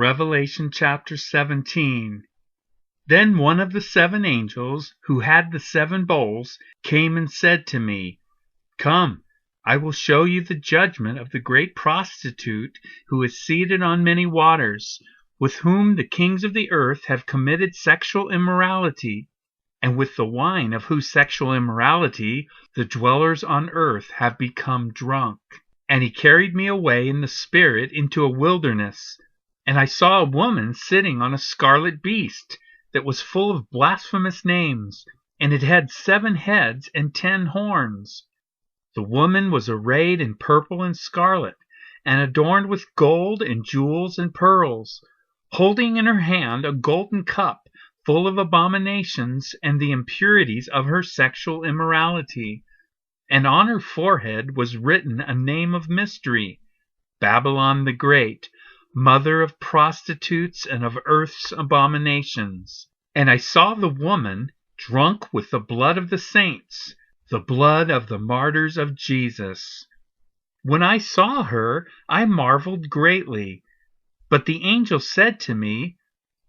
Revelation chapter 17. Then one of the 7 angels, who had the 7 bowls, came and said to me, Come, I will show you the judgment of the great prostitute who is seated on many waters, with whom the kings of the earth have committed sexual immorality, and with the wine of whose sexual immorality the dwellers on earth have become drunk. And he carried me away in the spirit into a wilderness, and I saw a woman sitting on a scarlet beast that was full of blasphemous names, and it had 7 heads and 10 horns. The woman was arrayed in purple and scarlet, and adorned with gold and jewels and pearls, holding in her hand a golden cup full of abominations and the impurities of her sexual immorality. And on her forehead was written a name of mystery, Babylon the Great, mother of prostitutes and of earth's abominations. And I saw the woman drunk with the blood of the saints, the blood of the martyrs of Jesus. When I saw her, I marveled greatly. But the angel said to me,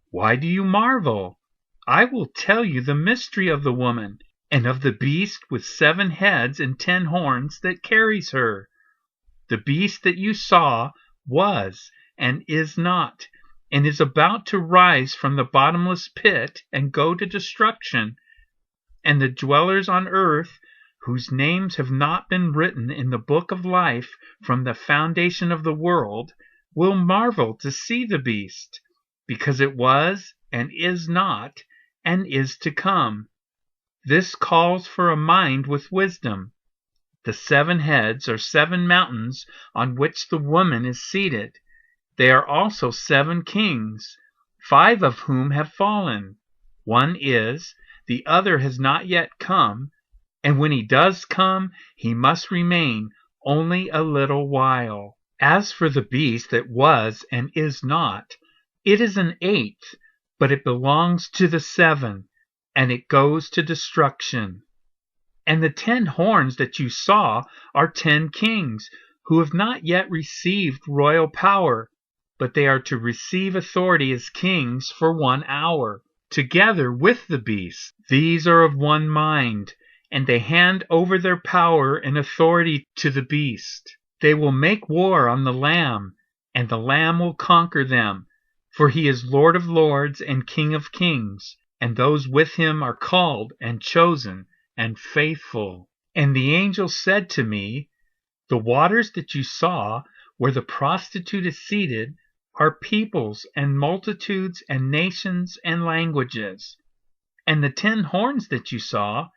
Why do you marvel? I will tell you the mystery of the woman, and of the beast with 7 heads and 10 horns that carries her. The beast that you saw was and is not, and is about to rise from the bottomless pit and go to destruction. And the dwellers on earth, whose names have not been written in the book of life from the foundation of the world, will marvel to see the beast, because it was and is not and is to come. This calls for a mind with wisdom. The 7 heads are 7 mountains on which the woman is seated. They are also 7 kings, 5 of whom have fallen. One is, the other has not yet come, and when he does come, he must remain only a little while. As for the beast that was and is not, it is an 8th, but it belongs to the 7, and it goes to destruction. And the 10 horns that you saw are 10 kings, who have not yet received royal power, but they are to receive authority as kings for 1 hour, together with the beast. These are of one mind, and they hand over their power and authority to the beast. They will make war on the Lamb, and the Lamb will conquer them, for he is Lord of lords and King of kings, and those with him are called and chosen and faithful. And the angel said to me, The waters that you saw, where the prostitute is seated, are peoples and multitudes and nations and languages. And the 10 horns that you saw,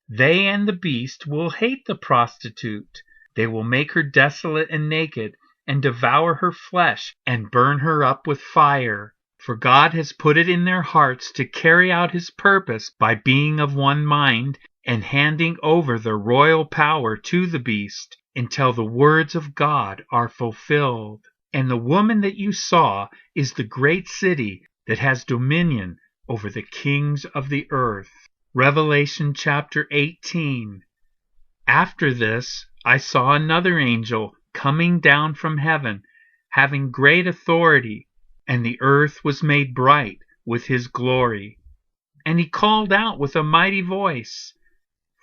they and the beast will hate the prostitute. They will make her desolate and naked, and devour her flesh, and burn her up with fire. For God has put it in their hearts to carry out his purpose by being of one mind, and handing over the royal power to the beast, until the words of God are fulfilled. And the woman that you saw is the great city that has dominion over the kings of the earth. Revelation chapter 18. After this, I saw another angel coming down from heaven, having great authority, and the earth was made bright with his glory. And he called out with a mighty voice,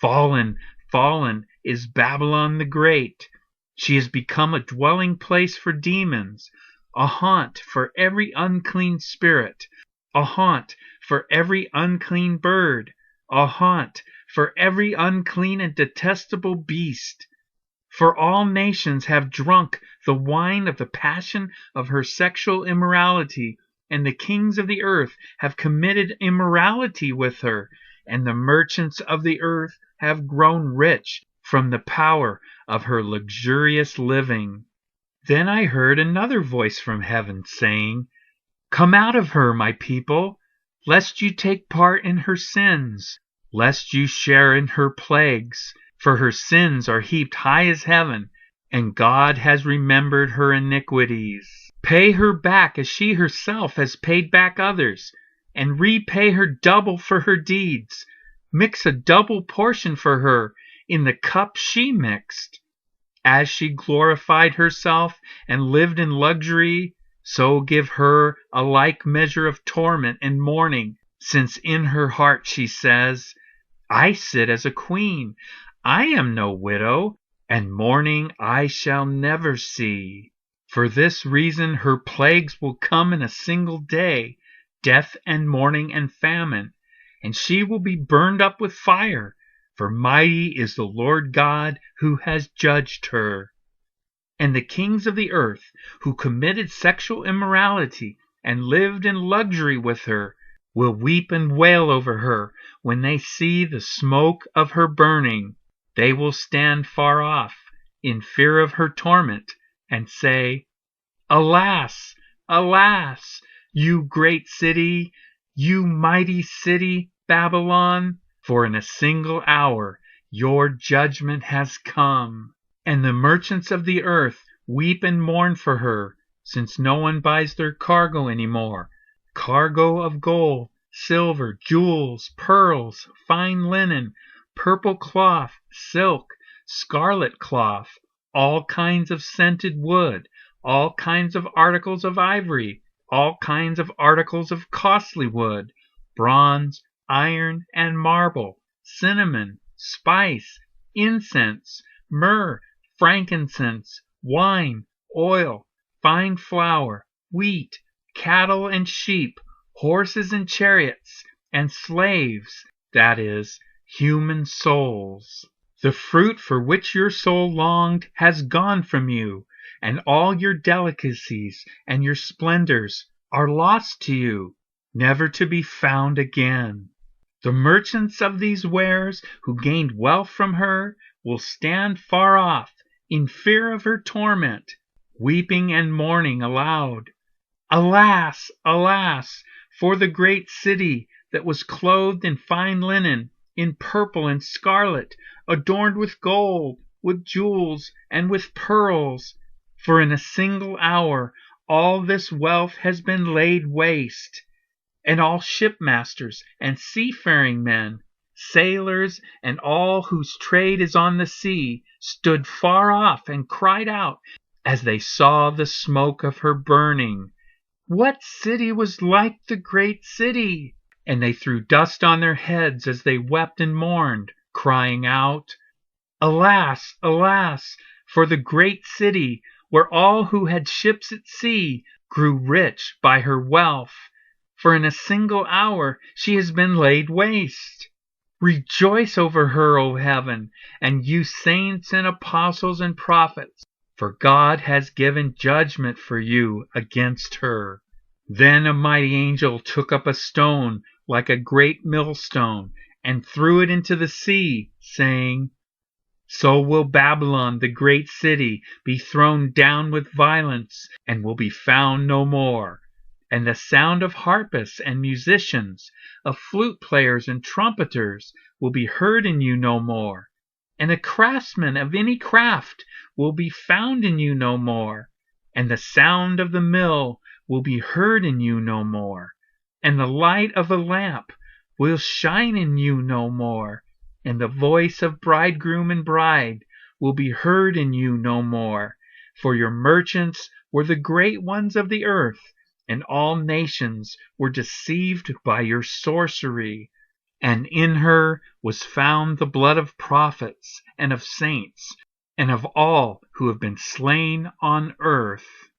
Fallen, fallen is Babylon the Great. She has become a dwelling place for demons, a haunt for every unclean spirit, a haunt for every unclean bird, a haunt for every unclean and detestable beast. For all nations have drunk the wine of the passion of her sexual immorality, and the kings of the earth have committed immorality with her, and the merchants of the earth have grown rich from the power of her luxurious living. Then I heard another voice from heaven saying, Come out of her, my people, lest you take part in her sins, lest you share in her plagues, for her sins are heaped high as heaven, and God has remembered her iniquities. Pay her back as she herself has paid back others, and repay her double for her deeds. Mix a double portion for her in the cup she mixed. As she glorified herself and lived in luxury, so give her a like measure of torment and mourning, since in her heart she says, I sit as a queen, I am no widow, and mourning I shall never see. For this reason her plagues will come in a single day, death and mourning and famine, and she will be burned up with fire, for mighty is the Lord God who has judged her. And the kings of the earth, who committed sexual immorality and lived in luxury with her, will weep and wail over her when they see the smoke of her burning. They will stand far off, in fear of her torment, and say, Alas, alas, you great city, you mighty city, Babylon, for in a single hour your judgment has come. And the merchants of the earth weep and mourn for her, since no one buys their cargo any more, cargo of gold, silver, jewels, pearls, fine linen, purple cloth, silk, scarlet cloth, all kinds of scented wood, all kinds of articles of ivory, all kinds of articles of costly wood, bronze, iron, and marble, cinnamon, spice, incense, myrrh, frankincense, wine, oil, fine flour, wheat, cattle and sheep, horses and chariots, and slaves, that is, human souls. The fruit for which your soul longed has gone from you, and all your delicacies and your splendors are lost to you, never to be found again. The merchants of these wares who gained wealth from her will stand far off, in fear of her torment, weeping and mourning aloud. Alas, alas, for the great city that was clothed in fine linen, in purple and scarlet, adorned with gold, with jewels, and with pearls. For in a single hour all this wealth has been laid waste, and all shipmasters and seafaring men, sailors, and all whose trade is on the sea, stood far off and cried out as they saw the smoke of her burning, What city was like the great city? And they threw dust on their heads as they wept and mourned, crying out, Alas, alas, for the great city, where all who had ships at sea grew rich by her wealth, for in a single hour she has been laid waste. Rejoice over her, O heaven, and you saints and apostles and prophets, for God has given judgment for you against her. Then a mighty angel took up a stone like a great millstone and threw it into the sea, saying, So will Babylon, the great city, be thrown down with violence, and will be found no more. And the sound of harpists and musicians, of flute players and trumpeters, will be heard in you no more. And a craftsman of any craft will be found in you no more. And the sound of the mill will be heard in you no more. And the light of a lamp will shine in you no more. And the voice of bridegroom and bride will be heard in you no more. For your merchants were the great ones of the earth, and all nations were deceived by your sorcery. And in her was found the blood of prophets and of saints, and of all who have been slain on earth.